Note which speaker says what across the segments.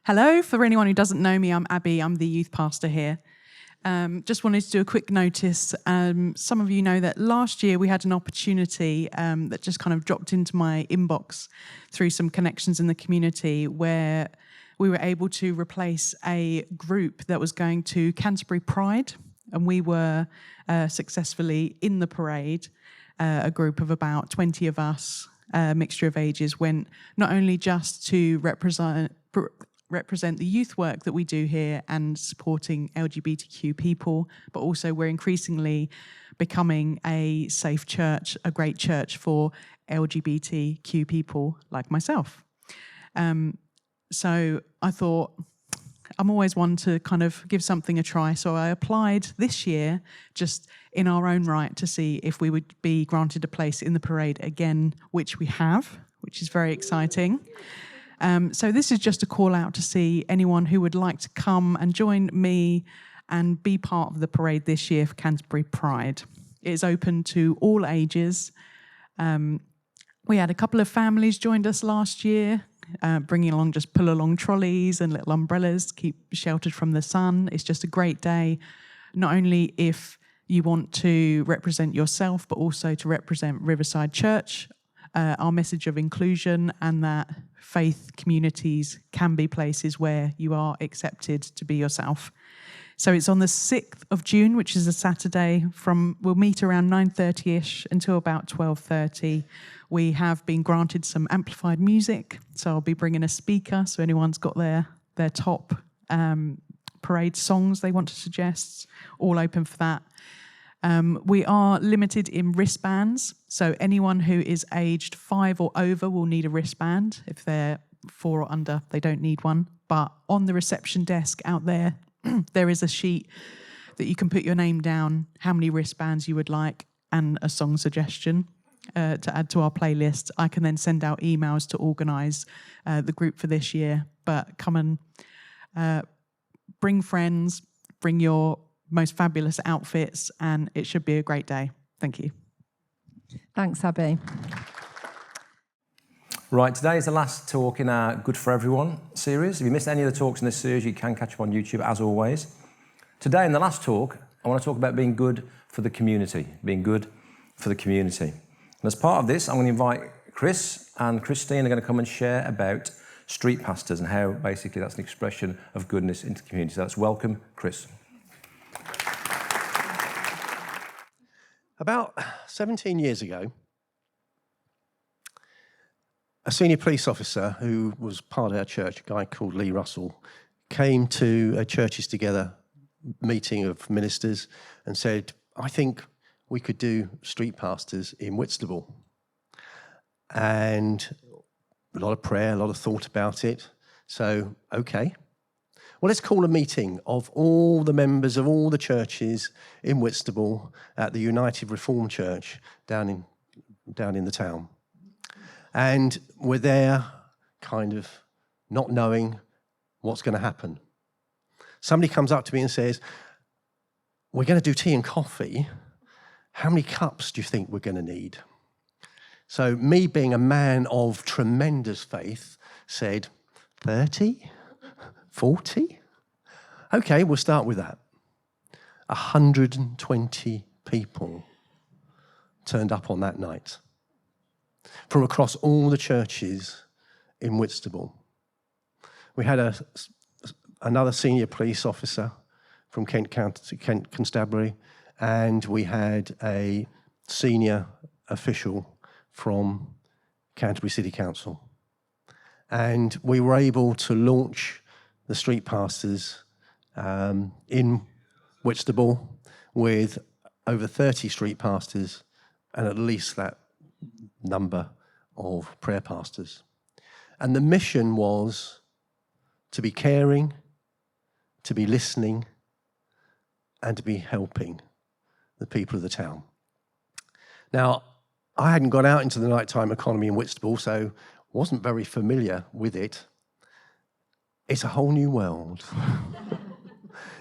Speaker 1: Hello, for anyone who doesn't know me, I'm Abbie. I'm the youth pastor here. Just wanted to do a quick notice. Some of you know that last year we had an opportunity that just kind of dropped into my inbox through some connections in the community where we were able to replace a group that was going to Canterbury Pride, and we were successfessfully in the parade. A group of about 20 of us, a mixture of ages, went not only just to represent the youth work that we do here and supporting LGBTQ people, but also we're increasingly becoming a safe church, a great church for LGBTQ people like myself. So I thought, I'm always one to kind of give something a try. So I applied this year just in our own right to see if we would be granted a place in the parade again, which we have, which is very exciting. So this is just a call out to see anyone who would like to come and join me and be part of the parade this year for Canterbury Pride. It is open to all ages. We had a couple of families joined us last year, bringing along just pull-along trolleys and little umbrellas to keep sheltered from the sun. It's just a great day, not only if you want to represent yourself, but also to represent Riverside Church, our message of inclusion, and that faith communities can be places where you are accepted to be yourself. So it's on the 6th of June, which is a Saturday. We'll meet around 9:30ish until about 12:30. We have been granted some amplified music, so I'll be bringing a speaker, so anyone's got their top parade songs they want to suggest, all open for that. We are limited in wristbands, so anyone who is aged 5 or over will need a wristband. If they're 4 or under, they don't need one. But on the reception desk out there, there is a sheet that you can put your name down, how many wristbands you would like, and a song suggestion to add to our playlist. I can then send out emails to organise the group for this year. But come and bring friends, bring your most fabulous outfits, and it should be a great day. Thank you.
Speaker 2: Thanks, Abbie.
Speaker 3: Right, today is the last talk in our Good for Everyone series. If you missed any of the talks in this series, you can catch up on YouTube as always. Today, in the last talk, I want to talk about being good for the community, being good for the community. And as part of this, I'm going to invite Chris and Christine are going to come and share about street pastors and how basically that's an expression of goodness into the community. So let's welcome Chris.
Speaker 4: About 17 years ago, a senior police officer who was part of our church, a guy called Lee Russell, came to a Churches Together meeting of ministers and said, I think we could do street pastors in Whitstable. And a lot of prayer, a lot of thought about it. So, okay. Well, let's call a meeting of all the members of all the churches in Whitstable at the United Reformed Church down in the town. And we're there kind of not knowing what's going to happen. Somebody comes up to me and says, we're going to do tea and coffee. How many cups do you think we're going to need? So me being a man of tremendous faith said, 30? 40? Okay, we'll start with that. 120 people turned up on that night from across all the churches in Whitstable. We had another senior police officer from Kent Constabulary, and we had a senior official from Canterbury City Council. And we were able to launch the street pastors in Whitstable with over 30 street pastors and at least that number of prayer pastors. And the mission was to be caring, to be listening, and to be helping the people of the town. Now, I hadn't gone out into the nighttime economy in Whitstable, so wasn't very familiar with it. It's a whole new world.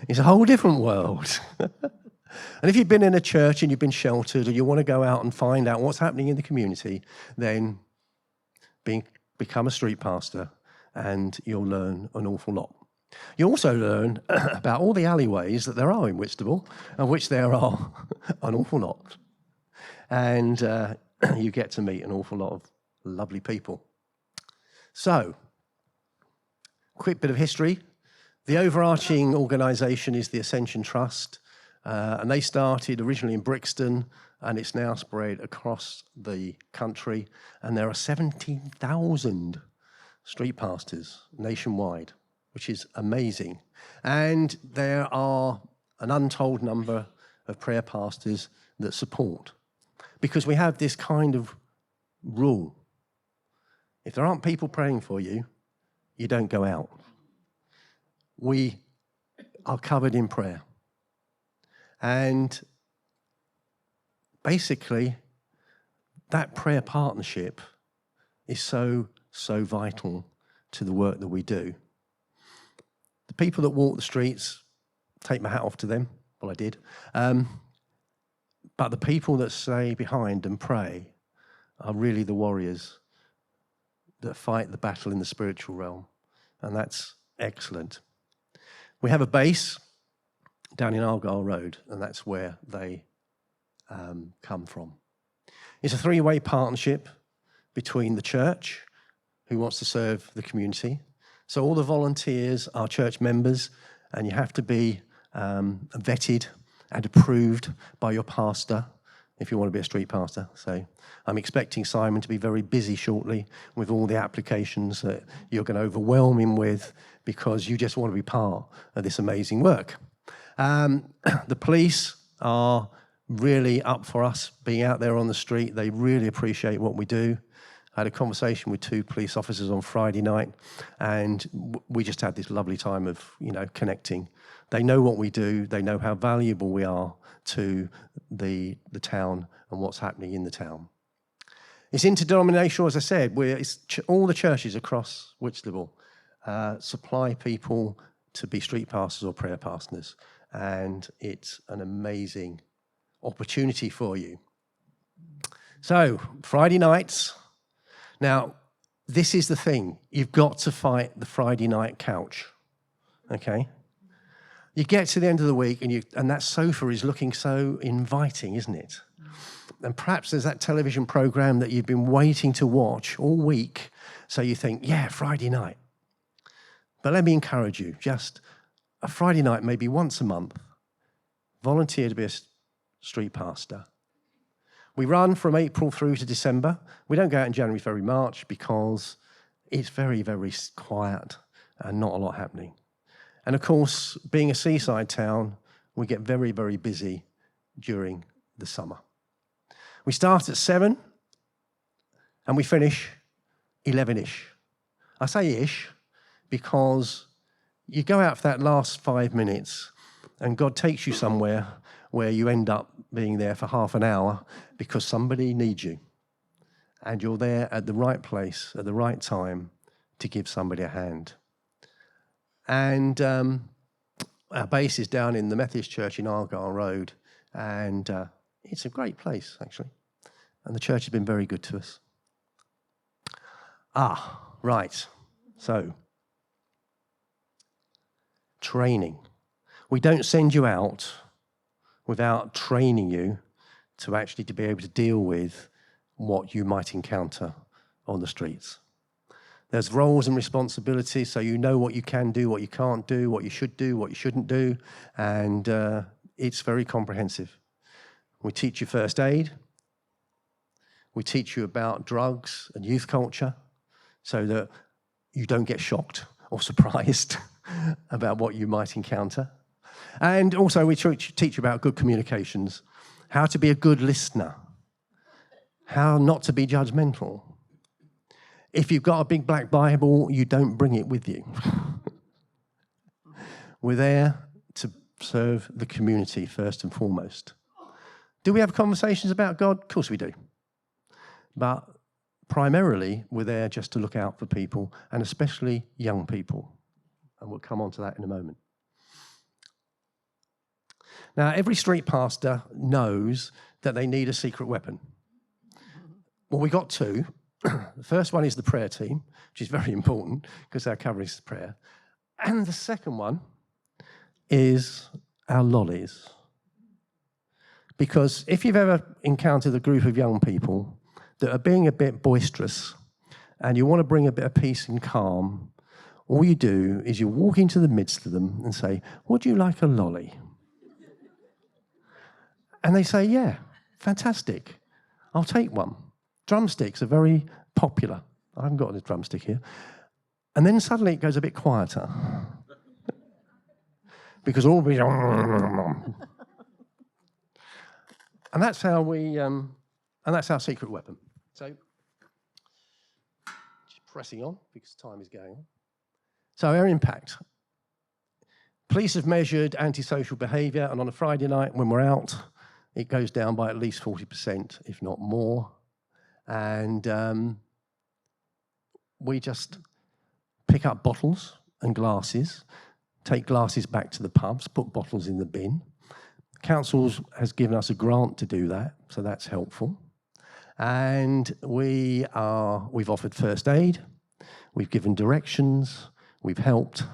Speaker 4: It's a whole different world. And if you've been in a church and you've been sheltered or you want to go out and find out what's happening in the community, then become a street pastor and you'll learn an awful lot. You also learn about all the alleyways that there are in Whitstable, of which there are an awful lot. And you get to meet an awful lot of lovely people. So, quick bit of history. The overarching organisation is the Ascension Trust, and they started originally in Brixton, and it's now spread across the country, and there are 17,000 street pastors nationwide, which is amazing. And there are an untold number of prayer pastors that support, because we have this kind of rule. If there aren't people praying for you, you don't go out. We are covered in prayer. And basically, that prayer partnership is so vital to the work that we do. The people that walk the streets, take my hat off to them. Well, I did. But the people that stay behind and pray are really the warriors that fight the battle in the spiritual realm. And that's excellent. We have a base down in Argyle Road, and that's where they come from. It's a three-way partnership between the church, who wants to serve the community. So all the volunteers are church members, and you have to be vetted and approved by your pastor if you want to be a street pastor. So I'm expecting Simon to be very busy shortly with all the applications that you're going to overwhelm him with, because you just want to be part of this amazing work. The police are really up for us being out there on the street. They really appreciate what we do. I had a conversation with 2 police officers on Friday night, and we just had this lovely time of, connecting. They know what we do. They know how valuable we are to the town and what's happening in the town. It's interdenominational, as I said. All the churches across Whitstable supply people to be street pastors or prayer pastors, and it's an amazing opportunity for you. So, Friday nights. Now, this is the thing. You've got to fight the Friday night couch, okay? You get to the end of the week, and that sofa is looking so inviting, isn't it? And perhaps there's that television program that you've been waiting to watch all week, so you think, yeah, Friday night. But let me encourage you, just a Friday night, maybe once a month, volunteer to be a street pastor. We run from April through to December. We don't go out in January, February, March, because it's very, very quiet and not a lot happening. And of course, being a seaside town, we get very, very busy during the summer. We start at 7 and we finish 11-ish. I say ish because you go out for that last 5 minutes and God takes you somewhere where you end up being there for half an hour because somebody needs you. And you're there at the right place at the right time to give somebody a hand. And our base is down in the Methodist Church in Argyle Road, and it's a great place, actually. And the church has been very good to us. Right. So, training. We don't send you out without training you to be able to deal with what you might encounter on the streets. There's roles and responsibilities, so you know what you can do, what you can't do, what you should do, what you shouldn't do, and it's very comprehensive. We teach you first aid. We teach you about drugs and youth culture so that you don't get shocked or surprised about what you might encounter. And also we teach you about good communications, how to be a good listener, how not to be judgmental. If you've got a big black Bible, you don't bring it with you. We're there to serve the community first and foremost. Do we have conversations about God? Of course we do. But primarily, we're there just to look out for people, and especially young people. And we'll come on to that in a moment. Now, every street pastor knows that they need a secret weapon. Well, we got 2. The first one is the prayer team, which is very important because our covering is prayer. And the second one is our lollies. Because if you've ever encountered a group of young people that are being a bit boisterous and you want to bring a bit of peace and calm, all you do is you walk into the midst of them and say, "Would you like a lolly?" And they say, "Yeah, fantastic. I'll take one." Drumsticks are very popular. I haven't got a drumstick here. And then suddenly it goes a bit quieter. Because all be... And that's how we... and that's our secret weapon. So, just pressing on because time is going on. So our impact. Police have measured antisocial behaviour, and on a Friday night when we're out, it goes down by at least 40%, if not more. And we just pick up bottles and glasses, take glasses back to the pubs, put bottles in the bin. Council has given us a grant to do that, so that's helpful. And we've offered first aid, we've given directions, we've helped,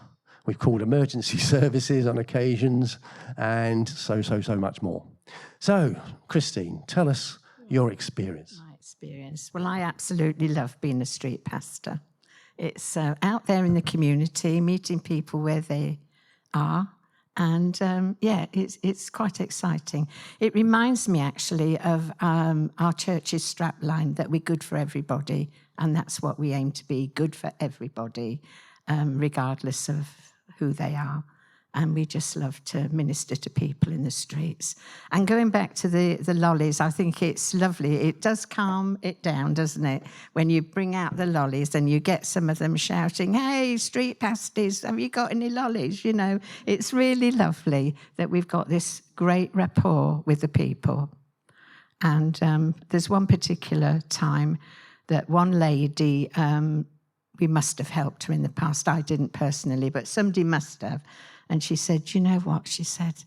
Speaker 4: we've called emergency services on occasions, and so much more. So, Christine, tell us your experience.
Speaker 5: My experience. Well, I absolutely love being a street pastor. It's out there in the community, meeting people where they are. And it's quite exciting. It reminds me actually of our church's strapline that we're good for everybody. And that's what we aim to be, good for everybody, regardless of who they are. And we just love to minister to people in the streets. And going back to the lollies, I think it's lovely. It does calm it down, doesn't it? When you bring out the lollies and you get some of them shouting, "Hey, street pastors, have you got any lollies?" You know, it's really lovely that we've got this great rapport with the people. And there's one particular time that one lady, we must have helped her in the past. I didn't personally, but somebody must have. And she said, "You know what?" She said,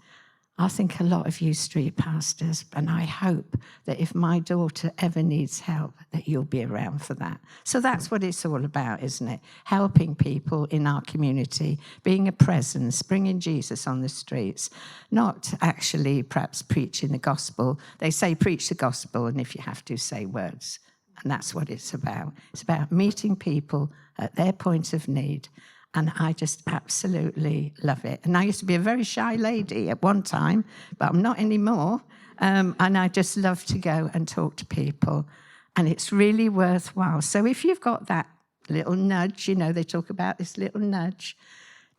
Speaker 5: "I think a lot of you street pastors, and I hope that if my daughter ever needs help, that you'll be around for that." So that's what it's all about, isn't it? Helping people in our community, being a presence, bringing Jesus on the streets, not actually perhaps preaching the gospel. They say preach the gospel, and if you have to, say words. And that's what it's about. It's about meeting people at their point of need. And I just absolutely love it. And I used to be a very shy lady at one time, but I'm not anymore. And I just love to go and talk to people. And it's really worthwhile. So if you've got that little nudge, you know, they talk about this little nudge,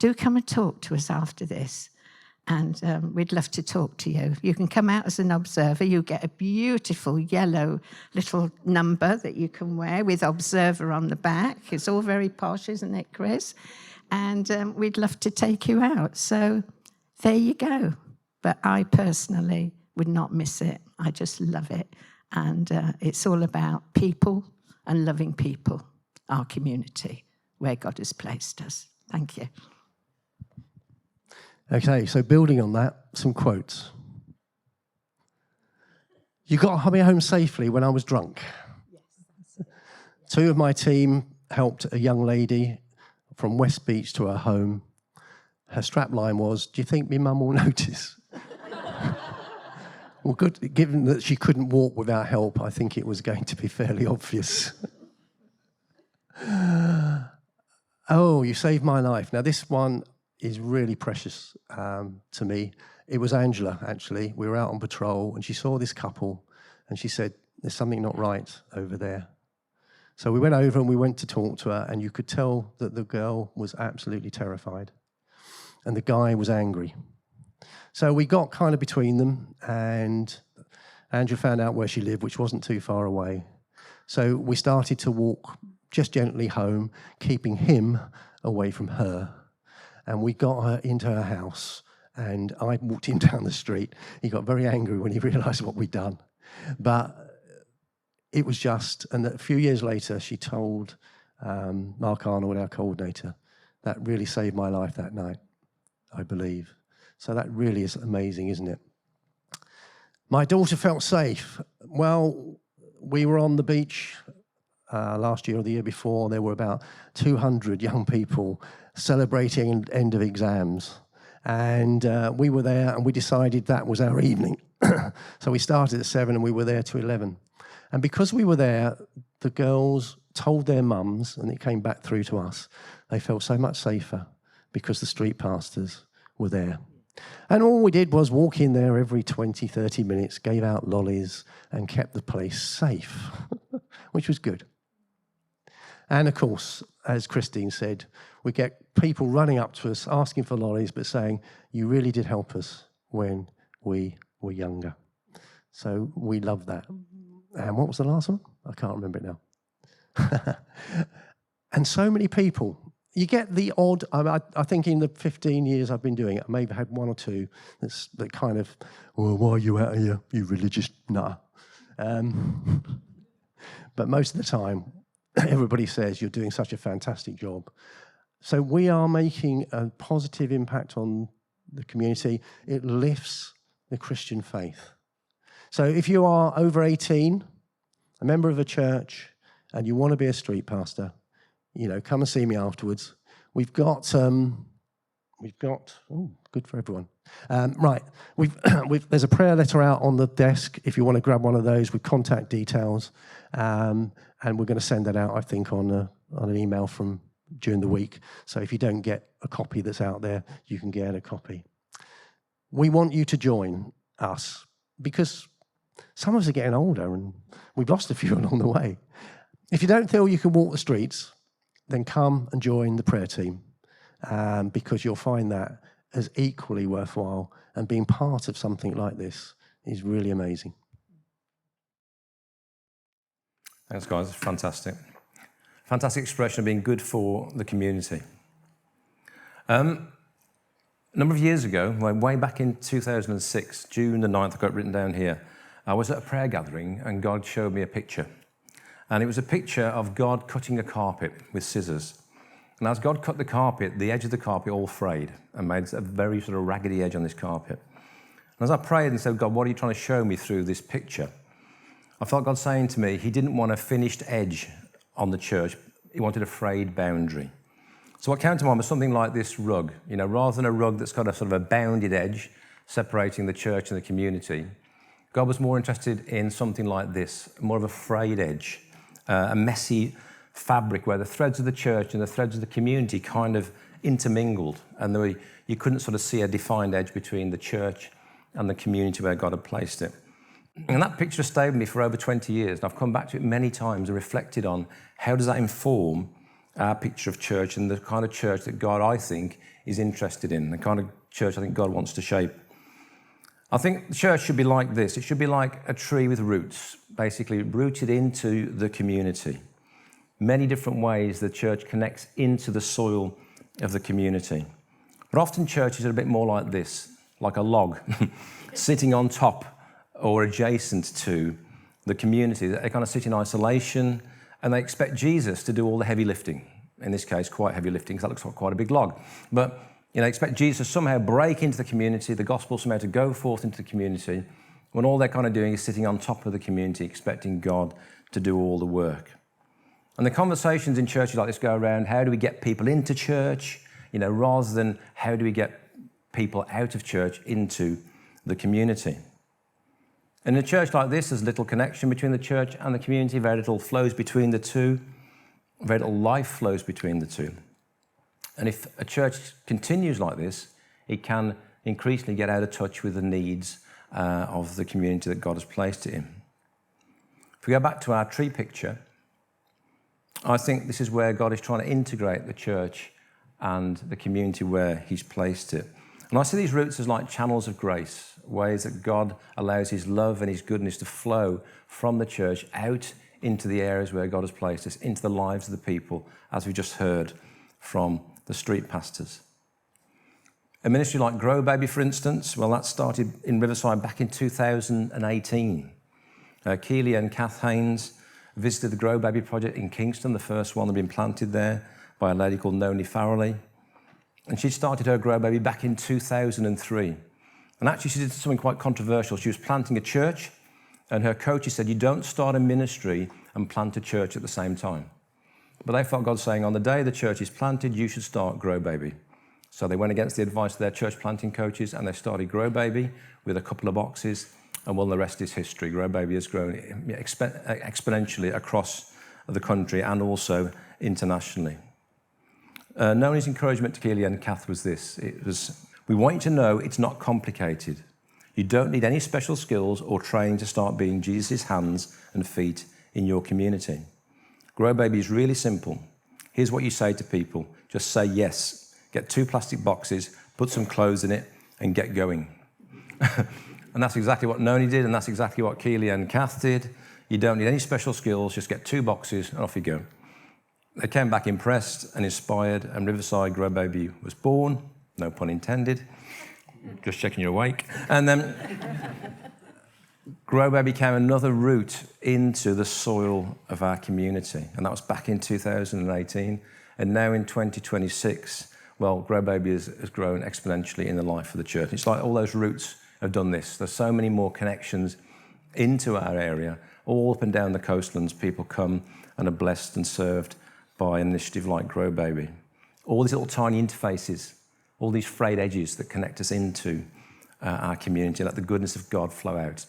Speaker 5: do come and talk to us after this. And we'd love to talk to you. You can come out as an observer. You get a beautiful yellow little number that you can wear with observer on the back. It's all very posh, isn't it, Chris? And we'd love to take you out. So there you go. But I personally would not miss it. I just love it. And it's all about people and loving people, our community, where God has placed us. Thank you.
Speaker 4: Okay, so building on that, some quotes. "You got me home safely when I was drunk." Yes. 2 of my team helped a young lady from West Beach to her home. Her strapline was, "Do you think me mum will notice?" Well, good. Given that she couldn't walk without help, I think it was going to be fairly obvious. "Oh, you saved my life." Now, this one is really precious to me. It was Angela, actually. We were out on patrol, and she saw this couple, and she said, "There's something not right over there." So we went over and we went to talk to her, and you could tell that the girl was absolutely terrified, and the guy was angry. So we got kind of between them, and Angela found out where she lived, which wasn't too far away. So we started to walk just gently home, keeping him away from her. And we got her into her house, and I walked him down the street. He got very angry when he realised what we'd done. But it was just, and a few years later, she told Mark Arnold, our coordinator, that really saved my life that night, I believe. So that really is amazing, isn't it? My daughter felt safe. Well, we were on the beach last year or the year before, there were about 200 young people celebrating end of exams. And we were there and we decided that was our evening. So we started at 7 and we were there till 11. And because we were there, the girls told their mums, and it came back through to us, they felt so much safer because the street pastors were there. And all we did was walk in there every 20, 30 minutes, gave out lollies and kept the place safe, which was good. And of course, as Christine said, we get people running up to us asking for lollies but saying, you really did help us when we were younger. So we love that. And what was the last one? I can't remember it now. And so many people. You get the odd, I think in the 15 years I've been doing it, I may have had one or two that kind of, well, why are you out here, you religious nutter? But most of the time, everybody says you're doing such a fantastic job. So we are making a positive impact on the community. It lifts the Christian faith. So if you are over 18, a member of a church, and you want to be a street pastor, come and see me afterwards. We've got good for everyone. Right, there's a prayer letter out on the desk if you want to grab one of those with contact details, and we're going to send that out, I think, on an email from during the week. So if you don't get a copy that's out there, you can get a copy. We want you to join us because some of us are getting older and we've lost a few along the way. If you don't feel you can walk the streets, then come and join the prayer team because you'll find that as equally worthwhile, and being part of something like this is really amazing.
Speaker 3: Thanks, guys. Fantastic. Fantastic expression of being good for the community. A number of years ago, way back in 2006, June the 9th, I've got it written down here, I was at a prayer gathering and God showed me a picture. And it was a picture of God cutting a carpet with scissors. And as God cut the carpet, the edge of the carpet all frayed and made a very sort of raggedy edge on this carpet. And as I prayed and said, God, what are you trying to show me through this picture? I felt God saying to me, he didn't want a finished edge on the church. He wanted a frayed boundary. So what came to mind was something like this rug. Rather than a rug that's got a sort of a bounded edge separating the church and the community, God was more interested in something like this, more of a frayed edge. A messy fabric where the threads of the church and the threads of the community kind of intermingled, and you couldn't sort of see a defined edge between the church and the community where God had placed it. And that picture stayed with me for over 20 years, and I've come back to it many times and reflected on how does that inform our picture of church and the kind of church that God, I think, is interested in, the kind of church I think God wants to shape. I think the church should be like this. It should be like a tree with roots, basically rooted into the community. Many different ways the church connects into the soil of the community. But often churches are a bit more like this, like a log, sitting on top or adjacent to the community. They kind of sit in isolation and they expect Jesus to do all the heavy lifting. In this case, quite heavy lifting, because that looks like quite a big log. But expect Jesus to somehow break into the community, the gospel somehow to go forth into the community, when all they're kind of doing is sitting on top of the community, expecting God to do all the work. And the conversations in churches like this go around, how do we get people into church, rather than how do we get people out of church into the community. And in a church like this, there's little connection between the church and the community, very little flows between the two, very little life flows between the two. And if a church continues like this, it can increasingly get out of touch with the needs of the community that God has placed it in. If we go back to our tree picture, I think this is where God is trying to integrate the church and the community where he's placed it. And I see these roots as like channels of grace, ways that God allows his love and his goodness to flow from the church out into the areas where God has placed us, into the lives of the people, as we just heard from the street pastors. A ministry like Growbaby, for instance, well, that started in Riverside back in 2018. Keely and Kath Haynes visited the Growbaby project in Kingston, the first one that had been planted there by a lady called Noni Farrelly. And she started her Growbaby back in 2003. And actually she did something quite controversial. She was planting a church, and her coaches said, you don't start a ministry and plant a church at the same time. But they felt God saying, on the day the church is planted, you should start Growbaby. So they went against the advice of their church planting coaches and they started Growbaby with a couple of boxes, and well, the rest is history. Growbaby has grown exponentially across the country and also internationally. Noni's encouragement to Keely and Kath was this. It was, we want you to know it's not complicated. You don't need any special skills or training to start being Jesus' hands and feet in your community. Growbaby is really simple. Here's what you say to people. Just say yes. Get 2 plastic boxes, put some clothes in it, and get going. And that's exactly what Noni did, and that's exactly what Keely and Kath did. You don't need any special skills, just get 2 boxes, and off you go. They came back impressed and inspired, and Riverside Growbaby was born, no pun intended. Just checking you're awake. And then Growbaby became another route into the soil of our community, and that was back in 2018. And now in 2026, well, Growbaby has grown exponentially in the life of the church. It's like all those roots have done this. There's so many more connections into our area, all up and down the coastlands. People come and are blessed and served by an initiative like Growbaby. All these little tiny interfaces, all these frayed edges that connect us into our community, let the goodness of God flow out.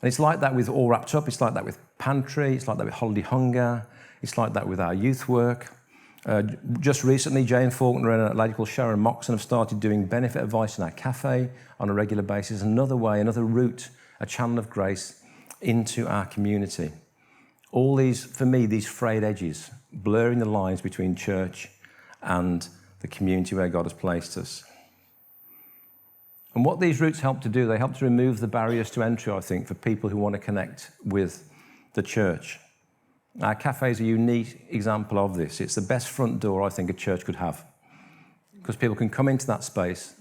Speaker 3: And it's like that with All Wrapped Up. It's like that with Pantry. It's like that with Holiday Hunger. It's like that with our youth work. Just recently, Jane Faulkner and a lady called Sharon Moxon have started doing benefit advice in our cafe on a regular basis. Another way, another route, a channel of grace into our community. All these, for me, these frayed edges, blurring the lines between church and the community where God has placed us. And what these routes help to do, they help to remove the barriers to entry, I think, for people who want to connect with the church. Our cafe is a unique example of this. It's the best front door I think a church could have, because people can come into that space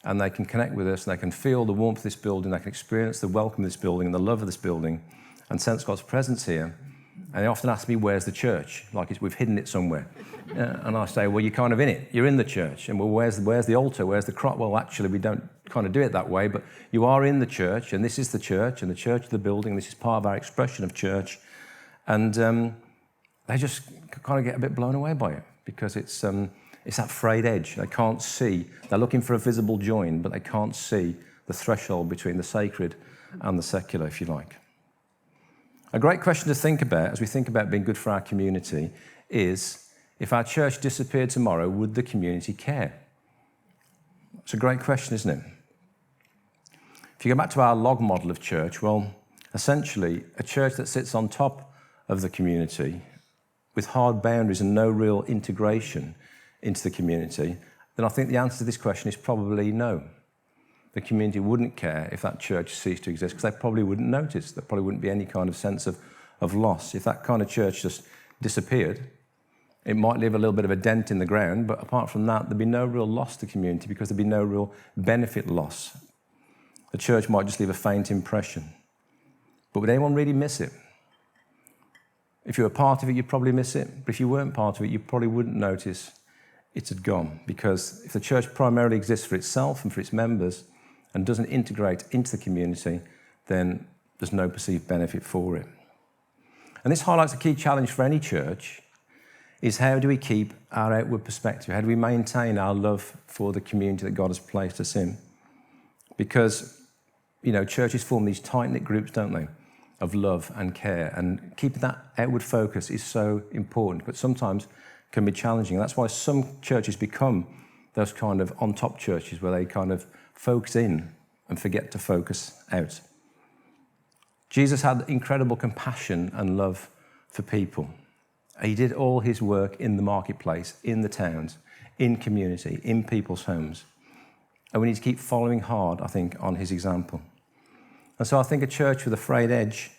Speaker 3: and they can connect with us, and they can feel the warmth of this building, they can experience the welcome of this building and the love of this building and sense God's presence here. And they often ask me, where's the church? Like we've hidden it somewhere. And I say, well, you're kind of in it. You're in the church. And well, where's the altar? Where's the cross? Well, actually, we don't kind of do it that way, but you are in the church, and this is the church, and the church of the building. This is part of our expression of church. And they just kind of get a bit blown away by it, because it's that frayed edge. They can't see. They're looking for a visible join, but they can't see the threshold between the sacred and the secular, if you like. A great question to think about as we think about being good for our community is, if our church disappeared tomorrow, would the community care? It's a great question, isn't it? If you go back to our log model of church, well, essentially, a church that sits on top of the community with hard boundaries and no real integration into the community, then I think the answer to this question is probably no. The community wouldn't care if that church ceased to exist, because they probably wouldn't notice. There probably wouldn't be any kind of sense of loss. If that kind of church just disappeared, it might leave a little bit of a dent in the ground, but apart from that, there'd be no real loss to the community, because there'd be no real benefit loss. The church might just leave a faint impression. But would anyone really miss it? If you were part of it, you'd probably miss it. But if you weren't part of it, you probably wouldn't notice it had gone. Because if the church primarily exists for itself and for its members and doesn't integrate into the community, then there's no perceived benefit for it. And this highlights a key challenge for any church, is how do we keep our outward perspective? How do we maintain our love for the community that God has placed us in? Because, churches form these tight-knit groups, don't they, of love and care. And keeping that outward focus is so important, but sometimes can be challenging. That's why some churches become those kind of on-top churches where they kind of focus in and forget to focus out. Jesus had incredible compassion and love for people. He did all his work in the marketplace, in the towns, in community, in people's homes. And we need to keep following hard, I think, on his example. And so I think a church with a frayed edge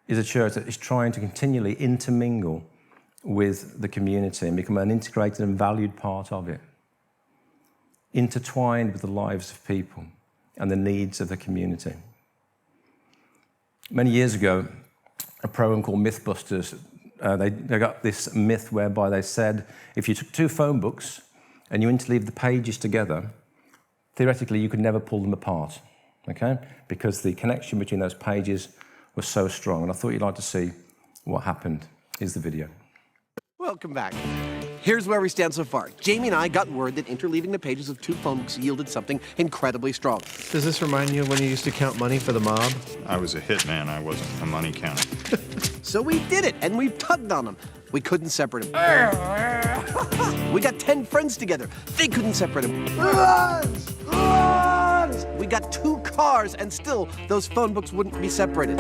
Speaker 3: is a church that is trying to continually intermingle with the community and become an integrated and valued part of it, intertwined with the lives of people and the needs of the community. Many years ago, a program called Mythbusters, they got this myth whereby they said if you took 2 phone books and you interleaved the pages together, theoretically you could never pull them apart, okay? Because the connection between those pages was so strong. And I thought you'd like to see what happened. Here's the video.
Speaker 6: Welcome back. Here's where we stand so far. Jamie and I got word that interleaving the pages of 2 phone books yielded something incredibly strong.
Speaker 7: Does this remind you of when you used to count money for the mob?
Speaker 8: I was a hitman, I wasn't a money counter.
Speaker 6: So we did it, and we tugged on them. We couldn't separate them. We got 10 friends together. They couldn't separate them. We got 2 cars, and still those phone books wouldn't be separated.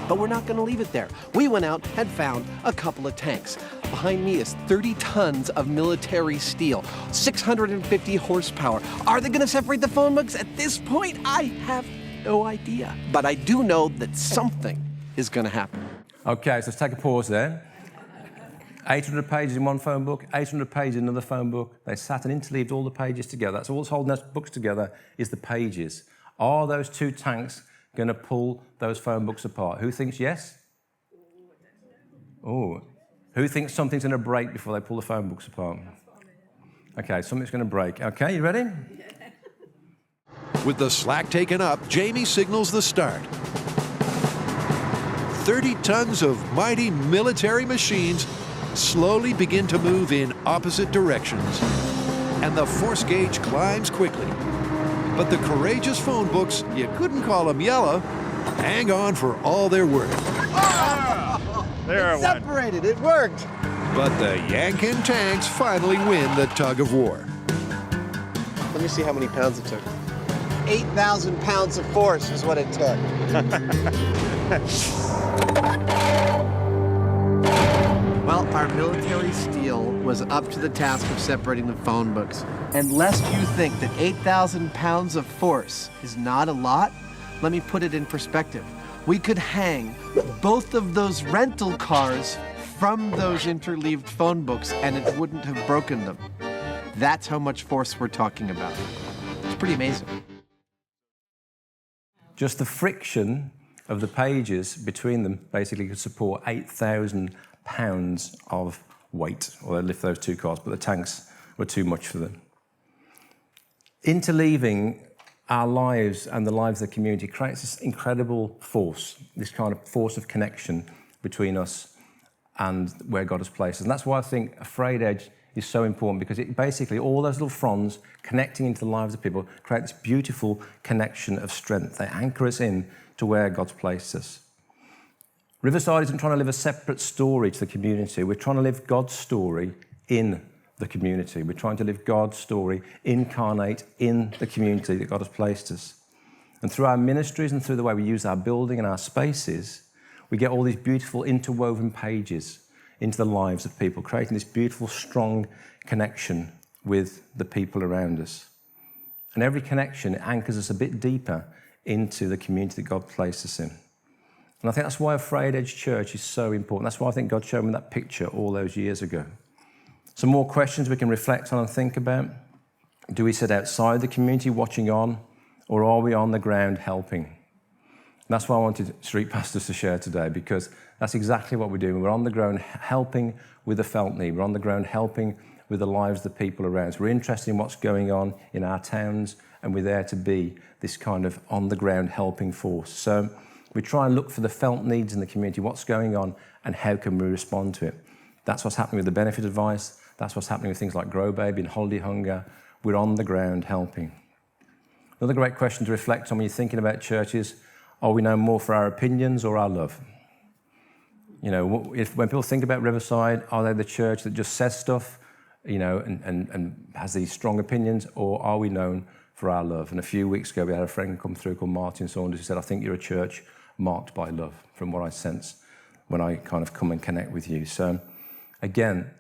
Speaker 6: But we're not going to leave it there. We went out and found a couple of tanks. Behind me is 30 tons of military steel, 650 horsepower. Are they going to separate the phone books? At this point, I have no idea. But I do know that something is going to happen.
Speaker 3: Okay, so let's take a pause there. 800 pages in one phone book, 800 pages in another phone book. They sat and interleaved all the pages together. That's all that's holding those books together is the pages. Are those 2 tanks going to pull those phone books apart? Who thinks yes? Oh, who thinks something's going to break before they pull the phone books apart? Okay, something's going to break. Okay, you ready?
Speaker 9: With the slack taken up, Jamie signals the start. 30 tons of mighty military machines slowly begin to move in opposite directions, and the force gauge climbs quickly. But the courageous phone books, you couldn't call them yellow, hang on for all they're worth.
Speaker 8: There
Speaker 6: It's separated, it worked.
Speaker 9: But the Yankin tanks finally win the tug of war.
Speaker 6: Let me see how many pounds it took. 8,000 pounds of force is what it took. Well, our military steel was up to the task of separating the phone books. And lest you think that 8,000 pounds of force is not a lot, let me put it in perspective. We could hang both of those rental cars from those interleaved phone books and it wouldn't have broken them. That's how much force we're talking about. It's pretty amazing.
Speaker 3: Just the friction of the pages between them basically could support 8,000 pounds of weight, or they'd lift those 2 cars, but the tanks were too much for them. Interleaving our lives and the lives of the community creates this incredible force, this kind of force of connection between us and where God has placed us. And that's why I think a frayed edge is so important, because it basically, all those little fronds connecting into the lives of people create this beautiful connection of strength. They anchor us in to where God's placed us. Riverside isn't trying to live a separate story to the community. We're trying to live God's story in the community. We're trying to live God's story incarnate in the community that God has placed us. And through our ministries and through the way we use our building and our spaces, we get all these beautiful interwoven pages into the lives of people, creating this beautiful, strong connection with the people around us. And every connection anchors us a bit deeper into the community that God placed us in. And I think that's why a frayed edge church is so important. That's why I think God showed me that picture all those years ago. Some more questions we can reflect on and think about. Do we sit outside the community watching on, or are we on the ground helping? And that's why I wanted street pastors to share today, because that's exactly what we're doing. We're on the ground helping with the felt need. We're on the ground helping with the lives of the people around us. We're interested in what's going on in our towns, and we're there to be this kind of on-the-ground helping force. So we try and look for the felt needs in the community, what's going on, and how can we respond to it. That's what's happening with the benefit advice. That's what's happening with things like Growbaby and Holiday Hunger. We're on the ground helping. Another great question to reflect on when you're thinking about churches: are we known more for our opinions or our love? You know, when people think about Riverside, are they the church that just says stuff, you know, and has these strong opinions, or are we known for our love? And a few weeks ago, we had a friend come through called Martin Saunders who said, I think you're a church marked by love, from what I sense when I kind of come and connect with you. So again,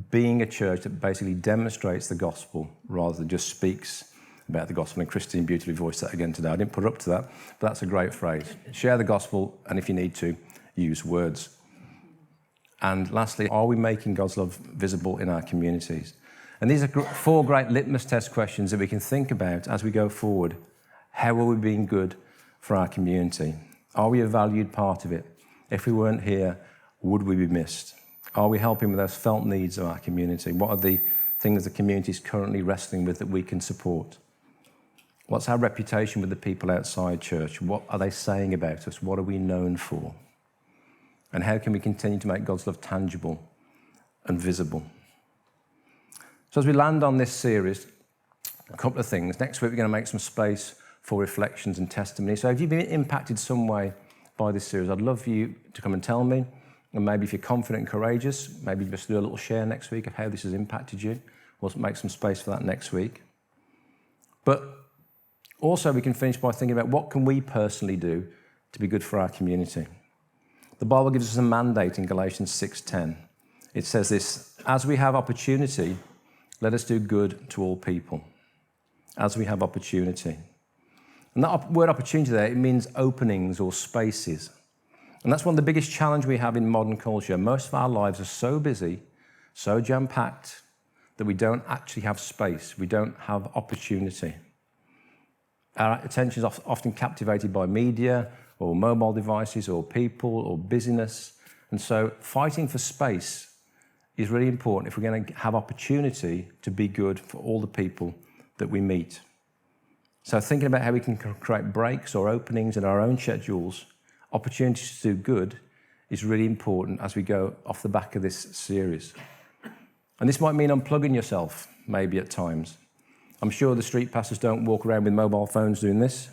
Speaker 3: being a church that basically demonstrates the gospel rather than just speaks about the gospel. And Christine beautifully voiced that again today. I didn't put her up to that, but that's a great phrase. Share the gospel, and if you need to, use words. And lastly, are we making God's love visible in our communities? And these are 4 great litmus test questions that we can think about as we go forward. How are we being good for our community? Are we a valued part of it? If we weren't here, would we be missed? Are we helping with those felt needs of our community? What are the things the community is currently wrestling with that we can support? What's our reputation with the people outside church? What are they saying about us? What are we known for? And how can we continue to make God's love tangible and visible? So as we land on this series, a couple of things. Next week, we're going to make some space for reflections and testimony. So if you've been impacted some way by this series, I'd love for you to come and tell me. And maybe if you're confident and courageous, maybe just do a little share next week of how this has impacted you. We'll make some space for that next week. But also, we can finish by thinking about what can we personally do to be good for our community. The Bible gives us a mandate in Galatians 6:10. It says this, as we have opportunity, let us do good to all people. As we have opportunity. And that word opportunity there, it means openings or spaces. And that's one of the biggest challenges we have in modern culture. Most of our lives are so busy, so jam-packed, that we don't actually have space. We don't have opportunity. Our attention is often captivated by media or mobile devices or people or busyness. And so fighting for space is really important if we're going to have opportunity to be good for all the people that we meet. So thinking about how we can create breaks or openings in our own schedules, opportunities to do good, is really important as we go off the back of this series. And this might mean unplugging yourself, maybe at times. I'm sure the street pastors don't walk around with mobile phones doing this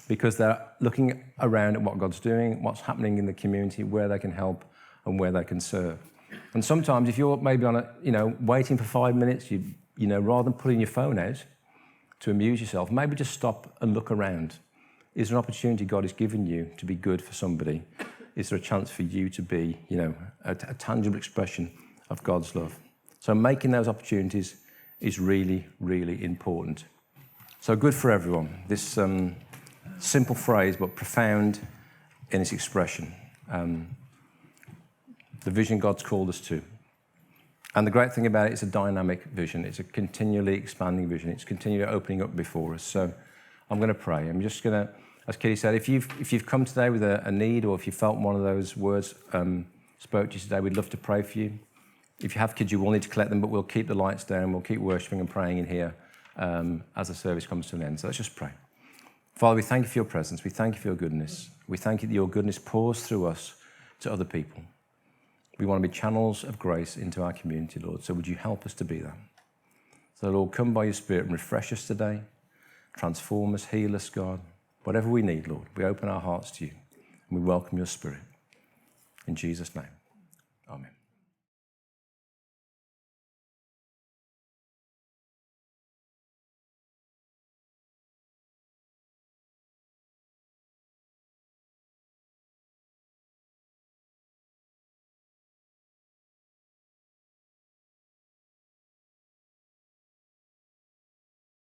Speaker 3: because they're looking around at what God's doing, what's happening in the community, where they can help and where they can serve. And sometimes if you're maybe on waiting for 5 minutes, rather than putting your phone out to amuse yourself, maybe just stop and look around. Is there an opportunity God has given you to be good for somebody? Is there a chance for you to be, a tangible expression of God's love? So making those opportunities is really, really important. So good for everyone. This simple phrase, but profound in its expression. The vision God's called us to. And the great thing about it, it's a dynamic vision. It's a continually expanding vision. It's continually opening up before us. So I'm going to pray. I'm just going to, as Keely said, if you've come today with a need, or if you felt one of those words spoke to you today, we'd love to pray for you. If you have kids, you will need to collect them, but we'll keep the lights down. We'll keep worshiping and praying in here as the service comes to an end. So let's just pray. Father, we thank you for your presence. We thank you for your goodness. We thank you that your goodness pours through us to other people. We want to be channels of grace into our community, Lord. So would you help us to be that? So, Lord, come by your Spirit and refresh us today. Transform us, heal us, God. Whatever we need, Lord, we open our hearts to you and we welcome your Spirit. In Jesus' name, amen.